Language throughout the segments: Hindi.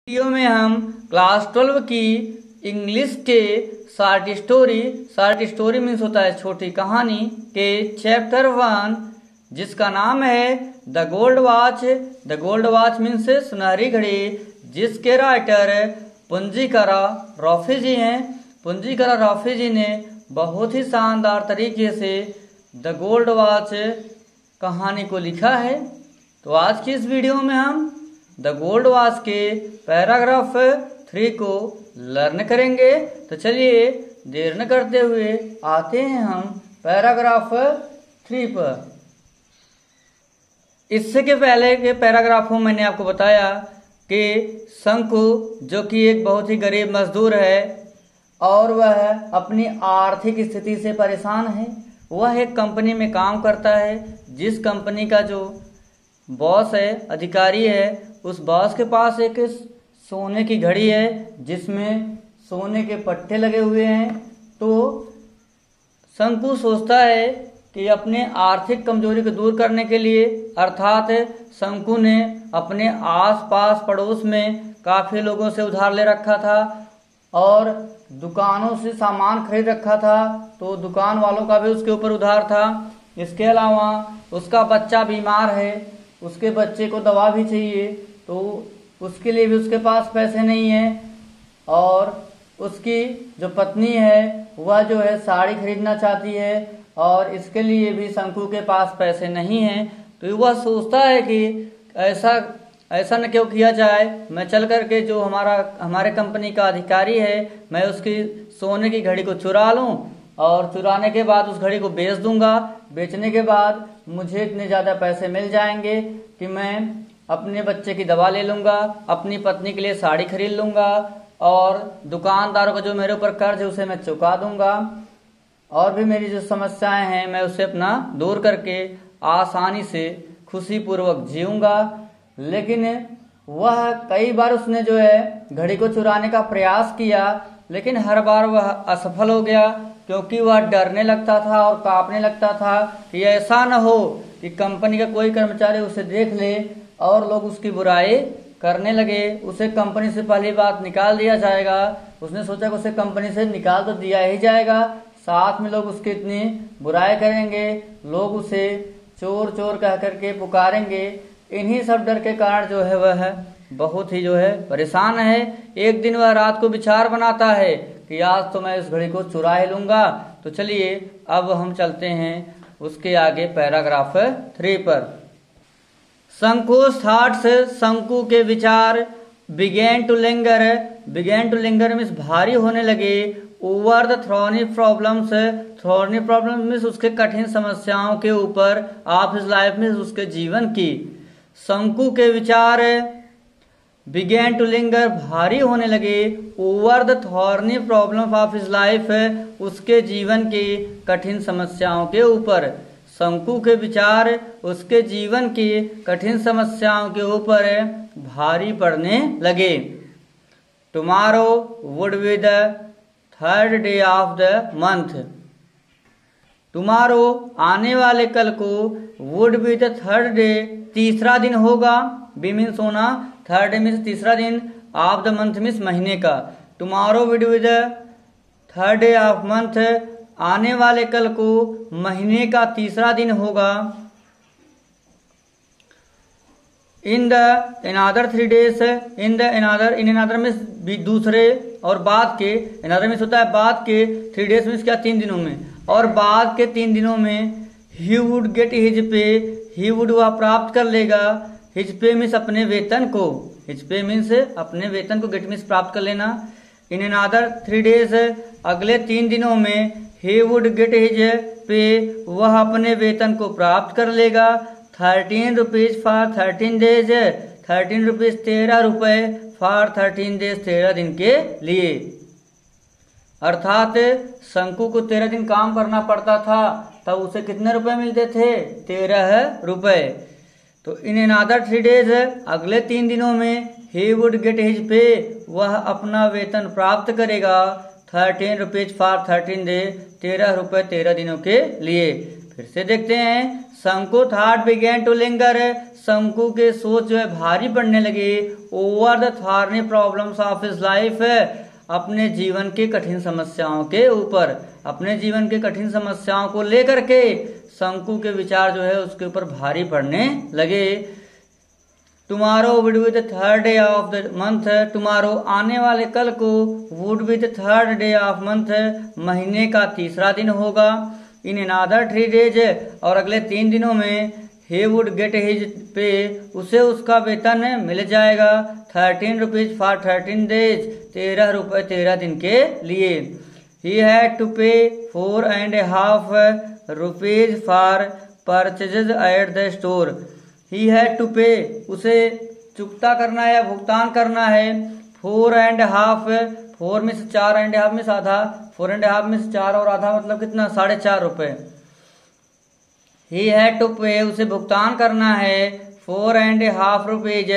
वीडियो में हम क्लास 12 की इंग्लिश के शॉर्ट स्टोरी मीन्स होता है छोटी कहानी के चैप्टर 1 जिसका नाम है द गोल्ड वॉच मीन्स सुनहरी घड़ी, जिसके राइटर पुंजीकरा रॉफी जी हैं। पुंजीकरा रॉफी जी ने बहुत ही शानदार तरीके से द गोल्ड वॉच कहानी को लिखा है। तो आज की इस वीडियो में हम द गोल्ड वॉच के पैराग्राफ 3 को लर्न करेंगे। तो चलिए देर न करते हुए आते हैं हम पैराग्राफ 3 पर। इससे के पहले के पैराग्राफों में मैंने आपको बताया कि शंकु जो कि एक बहुत ही गरीब मजदूर है और वह अपनी आर्थिक स्थिति से परेशान है। वह एक कंपनी में काम करता है, जिस कंपनी का जो बॉस है, अधिकारी है, उस बॉस के पास एक सोने की घड़ी है जिसमें सोने के पट्टे लगे हुए हैं। तो शंकु सोचता है कि अपने आर्थिक कमजोरी को दूर करने के लिए, अर्थात शंकु ने अपने आसपास पड़ोस में काफ़ी लोगों से उधार ले रखा था और दुकानों से सामान खरीद रखा था, तो दुकान वालों का भी उसके ऊपर उधार था। इसके अलावा उसका बच्चा बीमार है, उसके बच्चे को दवा भी चाहिए, तो उसके लिए भी उसके पास पैसे नहीं हैं। और उसकी जो पत्नी है वह जो है साड़ी खरीदना चाहती है और इसके लिए भी शंकु के पास पैसे नहीं हैं। तो वह सोचता है कि ऐसा न क्यों किया जाए, मैं चल करके जो हमारे कंपनी का अधिकारी है, मैं उसकी सोने की घड़ी को चुरा लूं और चुराने के बाद उस घड़ी को बेच दूंगा। बेचने के बाद मुझे इतने ज़्यादा पैसे मिल जाएंगे कि मैं अपने बच्चे की दवा ले लूँगा, अपनी पत्नी के लिए साड़ी खरीद लूँगा और दुकानदारों का जो मेरे ऊपर कर्ज है उसे मैं चुका दूँगा और भी मेरी जो समस्याएं हैं मैं उसे अपना दूर करके आसानी से खुशीपूर्वक जीऊँगा। लेकिन वह कई बार उसने जो है घड़ी को चुराने का प्रयास किया, लेकिन हर बार वह असफल हो गया, क्योंकि वह डरने लगता था और कांपने लगता था कि ऐसा न हो कि कंपनी का कोई कर्मचारी उसे देख ले और लोग उसकी बुराई करने लगे, उसे कंपनी से पहली बात निकाल दिया जाएगा। उसने सोचा कि उसे कंपनी से निकाल तो दिया ही जाएगा, साथ में लोग उसकी इतनी बुराई करेंगे, लोग उसे चोर चोर कह करके पुकारेंगे। इन्हीं सब डर के कारण जो है वह बहुत ही जो है परेशान है। एक दिन वह रात को विचार बनाता है कि आज तो मैं इस घड़ी को चुरा ही लूंगा। तो चलिए अब हम चलते हैं उसके आगे पैराग्राफ 3 पर। शंकु के विचार बिगेन टू लिंगर मीन्स भारी होने लगे। ओवर द थ्रॉनी प्रॉब्लम्स मीन्स उसके कठिन समस्याओं के ऊपर, ऑफ हिज लाइफ मीन्स उसके जीवन की। शंकु के विचार बिगेन टू लिंगर भारी होने लगे। Over the thorny problem of his life उसके जीवन की कठिन समस्याओं के ऊपर। शंकु के विचार उसके जीवन की कठिन समस्याओं के ऊपर भारी पड़ने लगे। Tomorrow would be the third day of the month. Tomorrow आने वाले कल को, would be the third day तीसरा दिन होगा। बी मीन्स होना, थर्ड डे मीन्स तीसरा दिन, ऑफ द मंथ मीन्स महीने का। Tomorrow would be the third day of month आने वाले कल को महीने का तीसरा दिन होगा। In another 3 days in another means दूसरे और बाद के, अनदर मीन्स होता है बाद के, 3 days मीन्स क्या 3 दिनों में, और बाद के 3 दिनों में he would get his pay, he would वह प्राप्त कर लेगा, हिज पे मीन्स अपने वेतन को, हिज पे मीन्स अपने वेतन को, गेट मीन्स प्राप्त कर लेना। इन अनदर 3 days अगले 3 दिनों में he would get his pay वह अपने वेतन को प्राप्त कर लेगा। 13 rupees फॉर 13 days 13 rupees 13 रुपए फॉर 13 days 13 दिन के लिए। अर्थात शंकु को 13 दिन काम करना पड़ता था, तब उसे कितने रुपए मिलते थे? 13 रुपए। तो इन अनदर 3 days अगले 3 दिनों में he would get his pay वह अपना वेतन प्राप्त करेगा। 13 rupees फॉर 13 days 13 रुपए 13 दिनों के लिए। फिर से देखते हैं, शंकु थॉट बिगेन टू लिंगर, शंकु के सोच जो है भारी पड़ने लगी, over the thorny problems of his life, अपने जीवन के कठिन समस्याओं के ऊपर, अपने जीवन के कठिन समस्याओं को लेकर के शंकु के विचार जो है उसके ऊपर भारी पड़ने लगे। Tomorrow would be the third day of the month, tomorrow आने वाले कल को, would be the third day of month महीने का तीसरा दिन होगा, इन अनदर 3 days और अगले 3 दिनों में, he would get his pay, उसे उसका वेतन मिल जाएगा, 13 rupees for 13 days, 13 रुपए 13 दिन के लिए। he had to pay 4.5 rupees for purchases at the store, he had to pay, उसे चुकता करना है या भुगतान करना है, 4.5, 4 में से 4.5 में से आधा, 4.5 में से 4 और आधा मतलब कितना, 4.5 रुपए। He had to pay, उसे भुगतान करना है 4.5 rupees,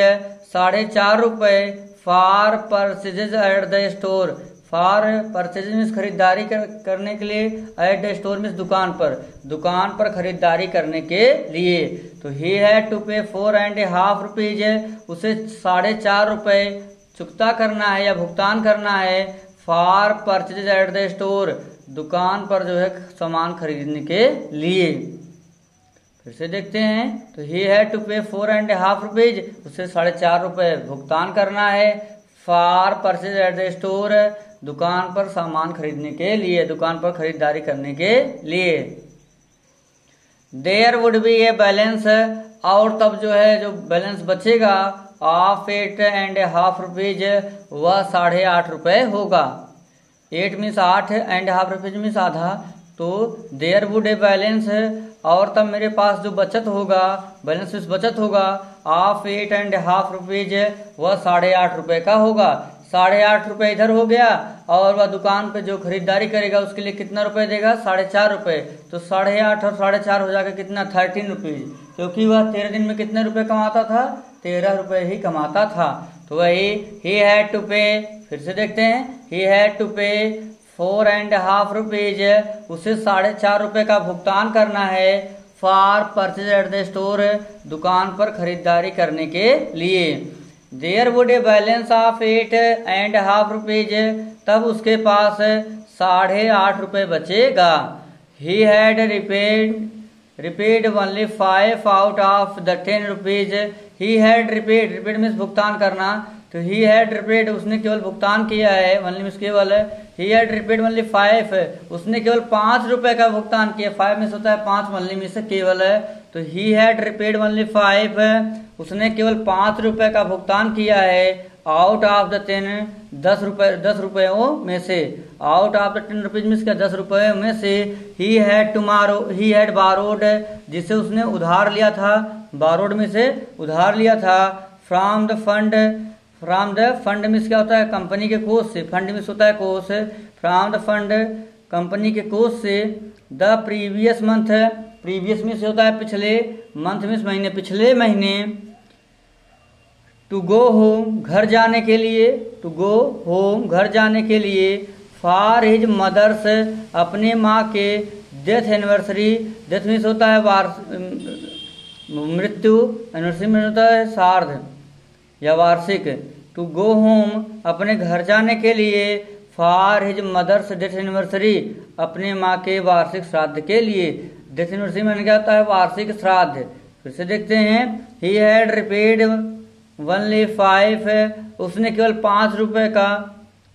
4.5 रुपए, for purchases at the store, for purchases means खरीदारी करने के लिए, at the store मीन्स दुकान पर खरीदारी करने के लिए। तो he had to pay 4.5 rupees, उसे 4.5 रुपए चुकता करना है या भुगतान करना है, for purchases at the store, दुकान पर जो है सामान खरीदने के लिए। फिर से देखते हैं, तो he had to pay 4.5 rupees, उसे 4.5 रुपए भुगतान करना है, for purchases at the store, दुकान पर सामान खरीदने के लिए, दुकान पर खरीदारी करने के लिए। There would be a balance, और तब जो है जो बैलेंस बचेगा ऑफ 8.5 rupees, वह 8.5 रुपए होगा। 8 मीन्स 8.5 रुपीज मीन्स आधा, तो देयर वुड ए बैलेंस, और तब मेरे पास जो बचत होगा, बैलेंस मीन्स बचत होगा, ऑफ 8.5 रुपीज, वह 8.5 रुपए का होगा। 8.5 रुपए इधर हो गया, और वह दुकान पे जो खरीदारी करेगा उसके लिए कितना रुपए देगा, 4.5 रुपए, तो 8.5 और 4.5 हो जाएगा कितना, 13 रुपीज, क्योंकि वह 13 दिन में कितने रुपए कमाता था, 13 रुपए ही कमाता था। तो वही he had to pay, फिर से देखते हैं, he had to pay 4.5 rupees, उसे 4.5 रुपए का भुगतान करना है, for purchase at the store, दुकान पर खरीदारी करने के लिए। There would a balance of 8.5 rupees, तब उसके पास 8.5 रुपए बचेगा। He had repaid only 5 out of the 10 rupees, he had repaid means भुगतान करना, तो he had repaid, उसने केवल भुगतान किया है, only मीन्स केवल, he had repaid only 5, उसने केवल 5 रुपए का भुगतान किया, 5 मीन्स होता है 5, only मीन्स केवल है, तो he had repaid only 5, उसने केवल 5 रुपए का भुगतान किया है, आउट ऑफ द 10, 10 रुपयों में से, out of the 10 rupees means क्या, 10 रुपयों में से, he had borrowed, जिसे उसने उधार लिया था, borrowed में से उधार लिया था, from the fund मीन्स क्या होता है, कंपनी के कोष से, फंड मीन्स होता है कोष, from the fund कंपनी के कोष से, the previous month, previous means होता है पिछले, मंथ मीन्स महीने, पिछले महीने, टू गो होम घर जाने के लिए, टू गो होम घर जाने के लिए, फॉर हिज मदर्स अपने माँ के डेथ एनिवर्सरी, डेथ मीन्स होता है मृत्यु, एनिवर्सरी मीन्स होता है सार्ध या वार्षिक, टू गो होम अपने घर जाने के लिए, for his mother's death anniversary अपने माँ के वार्षिक श्राद्ध के लिए, डेथ एनिवर्सरी में क्या होता है, वार्षिक श्राद्ध। फिर से देखते हैं, ही हैड रिपेड ओनली 5, उसने केवल 5 रुपए का,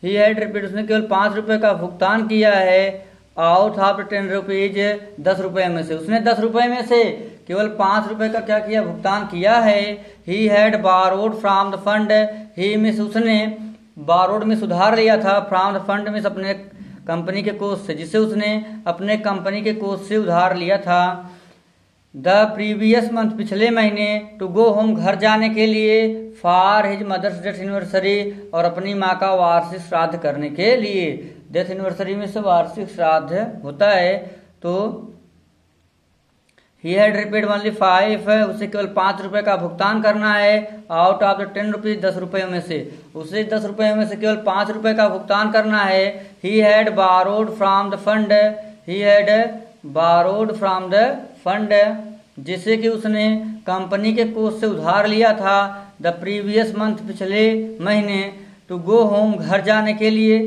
ही हैड रिपेड उसने केवल 5 रुपए का भुगतान किया है, आउट ऑफ 10 रुपीज 10 रुपए में से, उसने 10 रुपए में से केवल 5 रुपए का क्या किया, भुगतान किया है। He had borrowed from the fund, he miss उसने बारोड में सुधार लिया था, फ्रॉम द फंड में अपने कंपनी के कोष से, जिसे उसने अपने कंपनी के कोष से उधार लिया था। द प्रीवियस मंथ पिछले महीने, टू गो होम घर जाने के लिए, for his mother's death anniversary और अपनी माँ का वार्षिक श्राद्ध करने के लिए, डेथ एनिवर्सरी में से वार्षिक श्राद्ध होता है। तो ही हैड रिपेड ओनली 5, उसे केवल 5 रुपए का भुगतान करना है, आउट ऑफ द 10 रुपीज 10 रुपयों में से, उसे 10 रुपयों में से केवल 5 रुपए का भुगतान करना है। He had borrowed from the fund, he had borrowed from the fund, जिसे कि उसने कंपनी के कोष से उधार लिया था, द प्रीवियस मंथ, पिछले महीने, टू गो होम, घर जाने के लिए,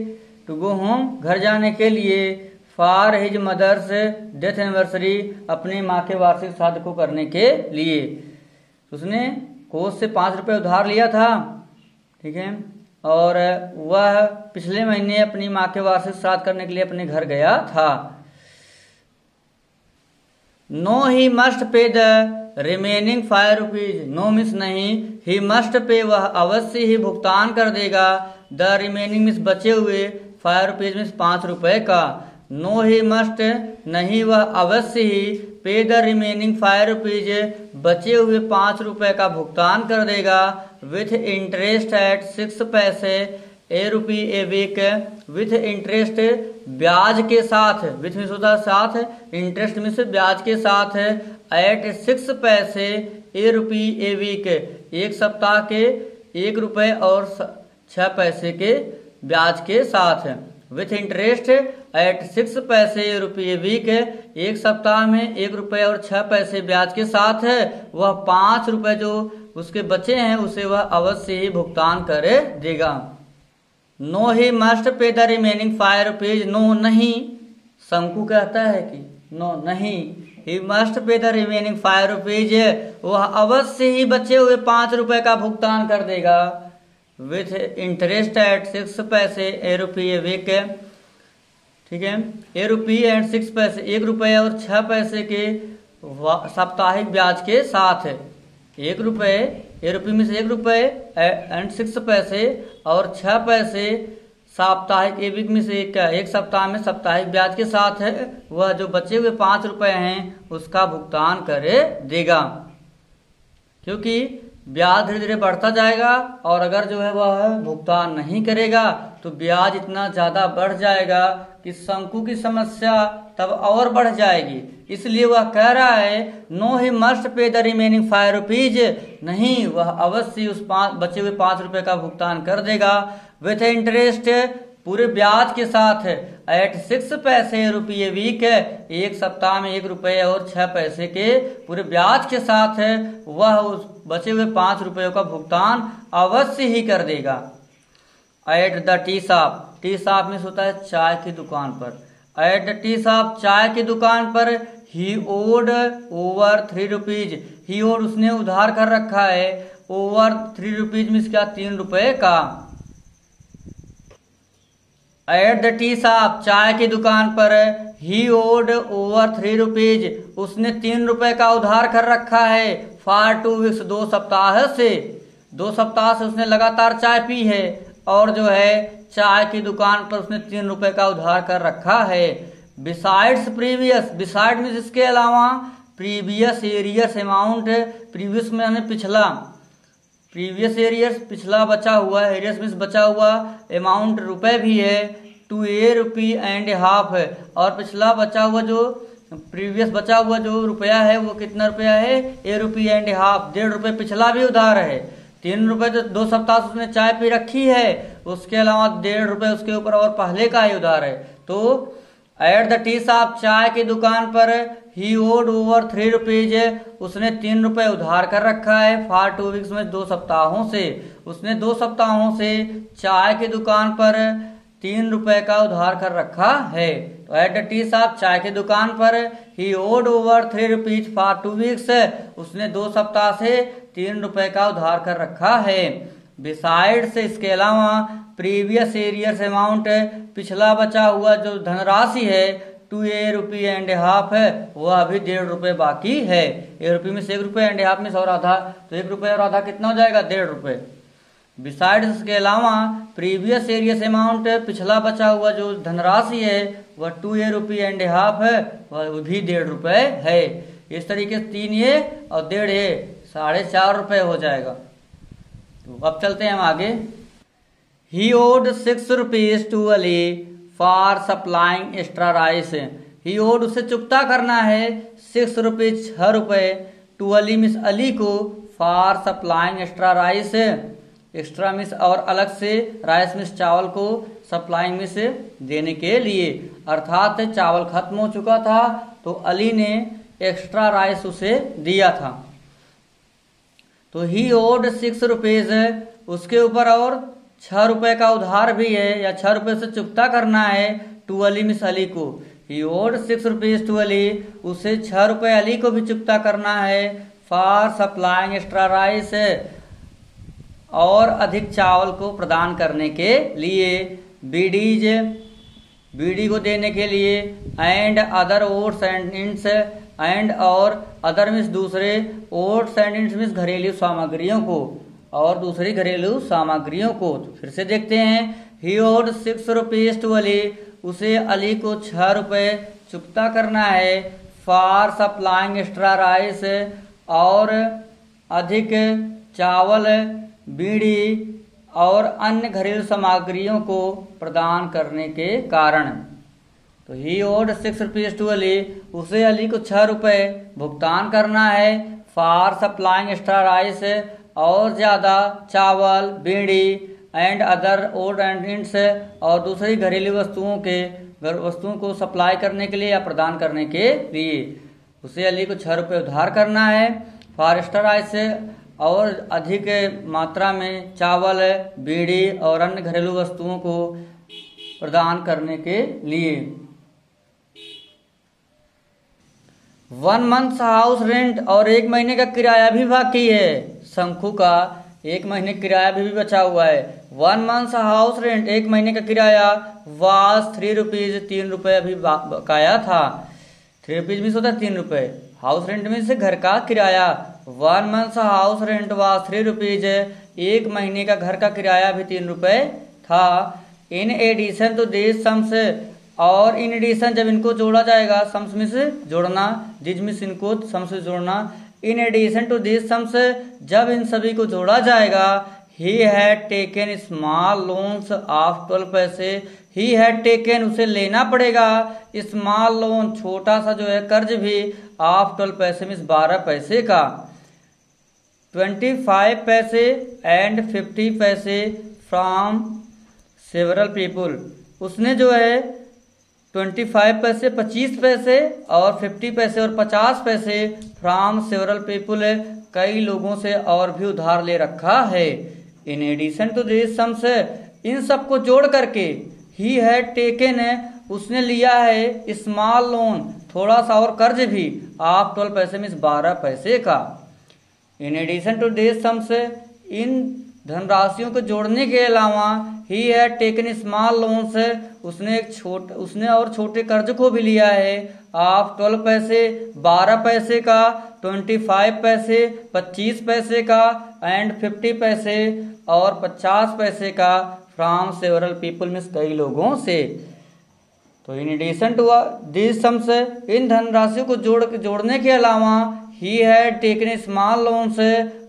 टू गो होम, घर जाने के लिए, for his mother's death anniversary, अपनी माँ के वार्षिक श्राद्ध को करने के लिए। उसने कोष से 5 रुपये उधार लिया था, ठीक है, और वह पिछले महीने अपनी माँ के वार्षिक श्राद्ध करने के लिए अपने घर गया था। No he must pay the remaining 5 rupees, no miss नहीं, ही मस्ट पे, वह अवश्य ही भुगतान कर देगा, द रिमेनिंग मिस, बचे हुए, 5 रुपीज मिस 5 रुपए का। नो ही मस्ट नहीं, वह अवश्य ही, पे द रिमेनिंग 5 रुपीज, बचे हुए 5 रुपए का भुगतान कर देगा, विथ इंटरेस्ट एट 6 पैसे ए रुपी ए वीक, विथ इंटरेस्ट, ब्याज के साथ, विथ मिस होता है साथ, इंटरेस्ट मिस ब्याज के साथ, एट 6 पैसे ए रुपी ए वीक, एक सप्ताह के 1 रुपए और 6 पैसे के ब्याज के साथ, विथ इंटरेस्ट एट 6 पैसे रुपये वीक, एक सप्ताह में 1 रुपये और 6 पैसे ब्याज के साथ है, वह 5 रुपए जो उसके बचे हैं उसे वह अवश्य ही भुगतान कर देगा। No he must pay the remaining 5 rupees, no नहीं, शंकु कहता है कि नो नहीं, he must pay the remaining 5 rupees, वह अवश्य ही बचे हुए 5 रुपए का भुगतान कर देगा, विथ इंटरेस्ट एट 6 पैसे ए रुपये वीक, ठीक है, ए रुपी एंड 6 पैसे, 1 रुपये और 6 पैसे के साप्ताहिक ब्याज के साथ है। 1 रुपये, ए रुपी में से 1 रुपये एंड 6 पैसे और 6 पैसे साप्ताहिक, ए वीक में से एक सप्ताह में साप्ताहिक ब्याज के साथ है, वह जो बचे हुए 5 रुपये हैं उसका भुगतान करे देगा, क्योंकि ब्याज धीरे धीरे बढ़ता जाएगा और अगर जो है वह भुगतान नहीं करेगा तो ब्याज इतना ज्यादा बढ़ जाएगा कि शंकु की समस्या तब और बढ़ जाएगी। इसलिए वह कह रहा है no he must pay the remaining 5 rupees, नहीं, वह अवश्य उस बचे हुए 5 रुपए का भुगतान कर देगा, विथ इंटरेस्ट, पूरे ब्याज के साथ, एट 6 पैसे रुपये वीक, एक सप्ताह में 1 रुपये और 6 पैसे के पूरे ब्याज के साथ वह उस बचे हुए 5 रुपयों का भुगतान अवश्य ही कर देगा। At the tea shop, tea shop में होता है चाय की दुकान पर, एट द टी शॉप, चाय की दुकान पर, he owed over 3 rupees, he odd, उसने उधार कर रखा है, ओवर 3 रुपीज में इसका 3 रुपए का। एट द टी शॉप, चाय की दुकान पर, ही ओड ओवर 3 रुपीज, उसने 3 रुपए का उधार कर रखा है, फॉर 2 वीक्स, 2 सप्ताह से, 2 सप्ताह से उसने लगातार चाय पी है और जो है चाय की दुकान पर उसने 3 रुपए का उधार कर रखा है। बिसाइड्स प्रीवियस, बिसाइड में इसके अलावा, प्रीवियस एरियर्स अमाउंट, प्रीवियस में पिछला, प्रीवियस एरियर्स पिछला बचा हुआ, एरियर्स में बचा हुआ अमाउंट रुपए भी है, two a rupee and half है, और पिछला बचा हुआ जो प्रीवियस बचा हुआ जो रुपया है वो कितना रुपया है, ए रुपी एंड हाफ, 1.5 रुपये पिछला भी उधार है। 3 रुपए तो 2 सप्ताह से उसने चाय पी रखी है, उसके अलावा 1.5 रुपये उसके ऊपर और पहले का ही उधार है। तो एट द टी शॉप, चाय की दुकान पर, ही ओड ओवर 3 रुपीज, उसने 3 रुपए उधार कर रखा है, फॉर 2 वीक्स में 2 सप्ताहों से, उसने 2 सप्ताहों से चाय की दुकान पर 3 रुपए का उधार कर रखा है। तो एट द टी शॉप, चाय की दुकान पर, he owed over 3 rupees for 2 weeks, उसने 2 सप्ताह से 3 रुपए का उधार कर रखा है। बिसाइड्स, इसके अलावा, प्रीवियस एरियर्स अमाउंट, पिछला बचा हुआ जो धनराशि है, 2 ए रुपी एंड हाफ है, वह अभी 1.5 रुपये बाकी है। ए रुपये में से 1 रुपये एंड हाफ में से और आधा, तो 1 रुपये और आधा कितना हो जाएगा, 1.5 रुपये। बिसाइड्स के अलावा, प्रीवियस एरियर्स अमाउंट, पिछला बचा हुआ जो धनराशि है वह 2 ए रुपी एंड हाफ है, वह भी 1.5 रुपये है। इस तरीके से 3 ए और 1.5 ए, 4.5 रुपये हो जाएगा। तो अब चलते हैं हम आगे। He owed 6 rupees to Ali for supplying extra rice, he owed, उसे चुकता करना है 6 रुपीज, 6 रुपये, टू अली, मिस अली को, for supplying extra rice, extra means और अलग से राइस मीन्स चावल को सप्लाइंग मीन्स देने के लिए, अर्थात चावल खत्म हो चुका था तो अली ने एक्स्ट्रा राइस उसे दिया था। तो ही ओड 6 रुपीज, उसके ऊपर और 6 रुपए का उधार भी है या 6 रुपए से चुकता करना है टू अली मिस अली को। ही ओड 6 रुपीज टू अली, उसे 6 रुपए अली को भी चुकता करना है फॉर सप्लाइंग एक्स्ट्रा राइस, और अधिक चावल को प्रदान करने के लिए, बीडीज बीडी को देने के लिए, and other odds and ends, and और अदर मीन्स दूसरे, ओट्स एंड इंट्स मीन्स घरेलू सामग्रियों को, और दूसरी घरेलू सामग्रियों को। तो फिर से देखते हैं, ही ओड 6 रुपीज टू अली, उसे अली को 6 रुपए चुकता करना है फॉर सप्लाइंग एक्स्ट्रा राइस, और अधिक चावल, बीड़ी और अन्य घरेलू सामग्रियों को प्रदान करने के कारण। तो ही ओड 6 रुपीज टू अली, उसे अली को 6 रुपए भुगतान करना है फॉर सप्लाइंग एक्स्ट्रा राइस, और ज़्यादा चावल, बीड़ी एंड अदर ओड एंड इंट्स, और दूसरी घरेलू वस्तुओं को सप्लाई करने के लिए या प्रदान करने के लिए उसे अली को 6 रुपये उधार करना है फॉर एक्स्ट्रा राइस, और अधिक मात्रा में चावल, बीड़ी और अन्य घरेलू वस्तुओं को प्रदान करने के लिए। 1 मंथ हाउस रेंट, और 1 महीने का किराया भी बाकी है। शंकु का 1 महीने किराया भी बचा हुआ है। 1 मंथ हाउस रेंट, 1 महीने का किराया, वाज 3 रुपीज, 3 रुपये अभी बकाया था। 3 रुपीज मीन्स होता है 3 रुपये, हाउस रेंट मीन्स घर का किराया। 1 month house rent was 3 rupees, 1 महीने का घर का किराया भी 3 रुपये था। In addition to this sums, और इन एडिशन जब इनको जोड़ा जाएगा, सम्स मीन्स जोड़ना, दिस मीन्स इनको सम्स से जोड़ना, in addition to this sums, जब इन सभी को जोड़ा जाएगा, he had taken small loans of 12 पैसे, ही हैड टेकन उसे लेना पड़ेगा, स्मॉल लोन छोटा सा जो है कर्ज भी, ऑफ 12 पैसे मीन्स 12 पैसे का, 25 पैसे एंड 50 पैसे फ्रॉम सेवरल पीपुल, उसने जो है 25 पैसे 25 पैसे और 50 पैसे और 50 पैसे फ्रॉम सेवरल पीपुल, कई लोगों से और भी उधार ले रखा है। In addition to this sums, इन सबको जोड़ करके, ही हैड टेकन, उसने लिया है, स्मॉल लोन थोड़ा सा और कर्ज भी, ऑफ 12 पैसे मीन्स 12 पैसे का। In addition to this sums, इन धनराशियों को जोड़ने के अलावा, he had taken small loans, उसने और छोटे कर्ज को भी लिया है, ऑफ 12 पैसे 12 पैसे का, 25 पैसे 25 पैसे का, एंड 50 पैसे और 50 पैसे का, फ्रॉम सेवरल पीपल मीन्स कई लोगों से। तो in addition to this sums, इन धनराशियों को जोड़ने के अलावा, he had taken small loans,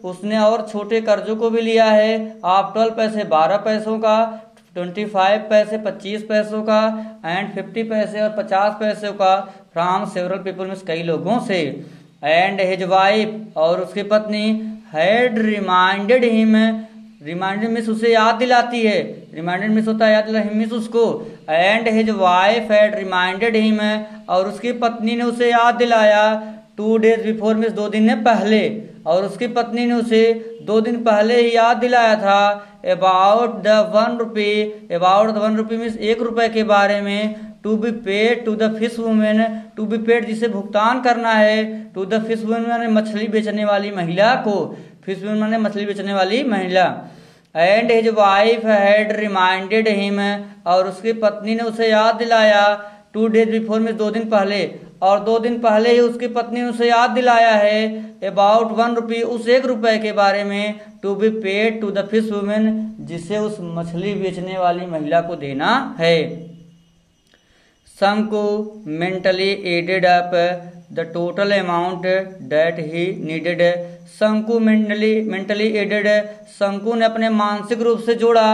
उसने और छोटे कर्जों को भी लिया है, ऑफ 12 पैसे 12 पैसों का, 25 पैसे 25 पैसों का, एंड 50 पैसे और 50 पैसों का, फ्रॉम सेवरल पीपल मीन्स कई लोगों से। एंड हिज वाइफ, और उसकी पत्नी, had reminded him, reminded means उसे याद दिलाती है, रिमाइंडेड मीन्स होता है याद दिला, हिम मीन्स उसको, and his wife had reminded him, और उसकी पत्नी ने उसे याद दिलाया, 2 days बिफोर मीन्स 2 दिन पहले, और उसकी पत्नी ने उसे 2 दिन पहले ही याद दिलाया था, about the 1 rupee, about the 1 rupee means 1 रुपए के बारे में, to be paid to the fish women, to be paid जिसे भुगतान करना है, टू द फिश वुमेन मछली बेचने वाली महिला को, फिश वुमेन मछली बेचने वाली महिला। And his wife had reminded him, और उसकी पत्नी ने उसे याद दिलाया, 2 days बिफोर में 2 दिन पहले, और 2 दिन पहले ही उसकी पत्नी ने उसे याद दिलाया है, अबाउट 1 रुपी उस 1 रुपए के बारे में, to be paid to the fish women जिसे उस मछली बेचने वाली महिला को देना है। Shanku mentally added up the total amount that he needed, Shanku mentally added, Shanku ने अपने मानसिक रूप से जोड़ा,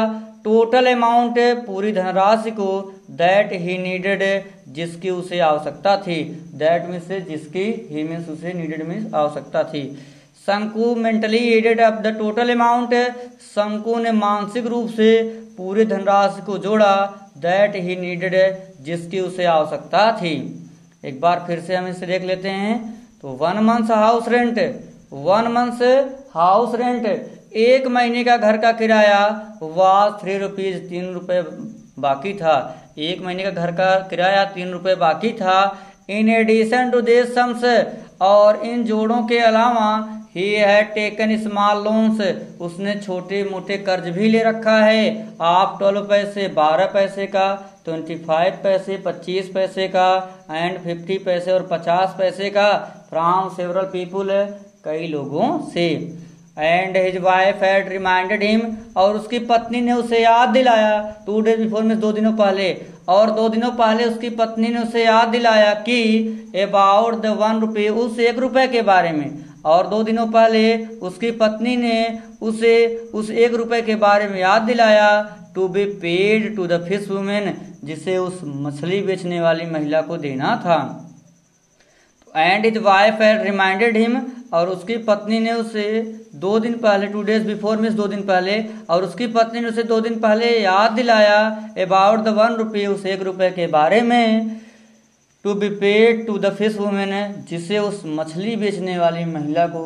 टोटल अमाउंट पूरी धनराशि को, दैट ही नीडेड जिसकी उसे आवश्यकता थी, दैट मीन्स जिसकी, ही मीन्स उसे, नीडेड मीन्स आवश्यकता थी। Shanku mentally added up the total amount, Shanku ने मानसिक रूप से पूरे धनराशि को जोड़ा, दैट ही नीडेड, जिसकी उसे आवश्यकता थी। एक बार फिर से हम इसे देख लेते हैं। तो 1 month house rent, 1 month house rent, 1 महीने का घर का किराया वाज 3 रुपीज, 3 रुपये बाकी था। 1 महीने का घर का किराया 3 रुपये बाकी था। In addition to this sums, और इन जोड़ों के अलावा he had taken small loans, उसने छोटे मोटे कर्ज भी ले रखा है। आप 12 पैसे, 12 पैसे का, 25 पैसे, 25 पैसे का, एंड 50 पैसे और 50 पैसे का, फ्रॉम सेवरल पीपुल, कई लोगों से। And his wife had reminded him, और उसकी पत्नी ने उसे याद दिलाया, 2 days बिफोर में 2 दिनों पहले, और 2 दिनों पहले उसकी पत्नी ने उसे याद दिलाया कि अबाउट द 1 रुपये, उस 1 रुपये के बारे में। और 2 दिनों पहले उसकी पत्नी ने उसे उस 1 रुपये के बारे में याद दिलाया, to be paid to the fish women, जिसे उस मछली बेचने वाली महिला को देना था। And his wife had reminded him, और उसकी पत्नी ने उसे 2 दिन पहले, 2 days बिफोर मीन्स 2 दिन पहले, और उसकी पत्नी ने उसे 2 दिन पहले याद दिलाया अबाउट द 1 रुपये, उस 1 रुपये के बारे में, to be paid to the fish women, जिसे उस मछली बेचने वाली महिला को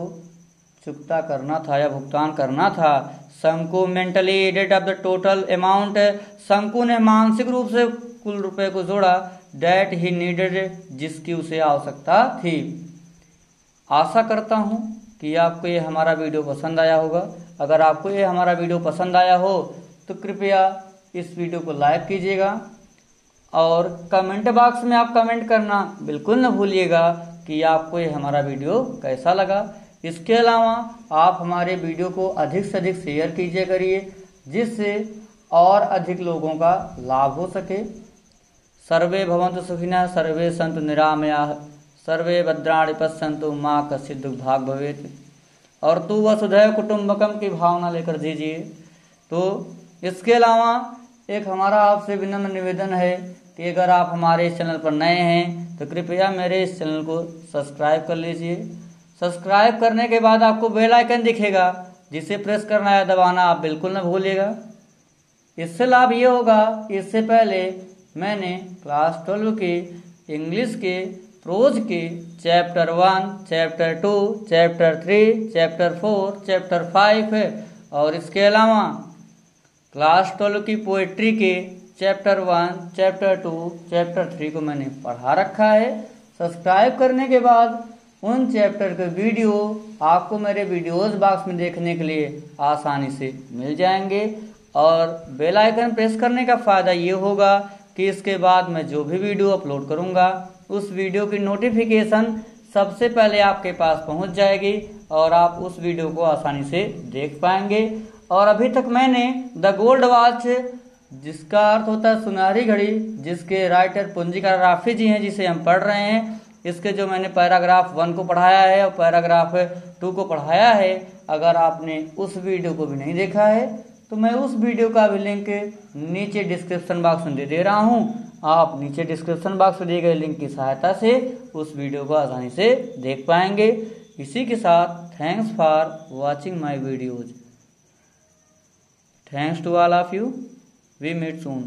चुकता करना था या भुगतान करना था। Shanku mentally added up the total amount, Shanku ने मानसिक रूप से कुल रुपए को जोड़ा, दैट ही नीडेड, जिसकी उसे आवश्यकता थी। आशा करता हूँ कि आपको ये हमारा वीडियो पसंद आया होगा। अगर आपको ये हमारा वीडियो पसंद आया हो तो कृपया इस वीडियो को लाइक कीजिएगा, और कमेंट बॉक्स में आप कमेंट करना बिल्कुल न भूलिएगा कि आपको ये हमारा वीडियो कैसा लगा। इसके अलावा आप हमारे वीडियो को अधिक से अधिक शेयर कीजिए करिए, जिससे और अधिक लोगों का लाभ हो सके। सर्वे भवन्तु सुखिनः, सर्वे सन्तु निरामयाः, सर्वे भद्राणि पश्यन्तु मा कश्चित् दुर्भाग् भवेत्। और तू वसुधैव कुटुम्बकम की भावना लेकर दीजिए। तो इसके अलावा एक हमारा आपसे विनम्र निवेदन है कि अगर आप हमारे इस चैनल पर नए हैं तो कृपया मेरे इस चैनल को सब्सक्राइब कर लीजिए। सब्सक्राइब करने के बाद आपको बेल आइकन दिखेगा, जिसे प्रेस करना या दबाना आप बिल्कुल न भूलिएगा। इससे लाभ ये होगा कि इससे पहले मैंने क्लास 12 के इंग्लिश के प्रोज के chapter 1, chapter 2, chapter 3, chapter 4, chapter 5 और इसके अलावा क्लास 12 की पोएट्री के चैप्टर 1, चैप्टर 2, चैप्टर 3 को मैंने पढ़ा रखा है। सब्सक्राइब करने के बाद उन चैप्टर के वीडियो आपको मेरे वीडियोस बॉक्स में देखने के लिए आसानी से मिल जाएंगे। और बेल आइकन प्रेस करने का फ़ायदा ये होगा कि इसके बाद मैं जो भी वीडियो अपलोड करूँगा उस वीडियो की नोटिफिकेशन सबसे पहले आपके पास पहुंच जाएगी और आप उस वीडियो को आसानी से देख पाएंगे। और अभी तक मैंने द गोल्ड वॉच, जिसका अर्थ होता है सुनहरी घड़ी, जिसके राइटर पूंजीकार राफी जी हैं, जिसे हम पढ़ रहे हैं, इसके जो मैंने पैराग्राफ 1 को पढ़ाया है और पैराग्राफ 2 को पढ़ाया है, अगर आपने उस वीडियो को भी नहीं देखा है तो मैं उस वीडियो का भी लिंक नीचे डिस्क्रिप्शन बॉक्स में दे रहा हूँ। आप नीचे डिस्क्रिप्शन बॉक्स में दिए गए लिंक की सहायता से उस वीडियो को आसानी से देख पाएंगे। इसी के साथ thanks for watching my videos. Thanks to all of you. We meet soon.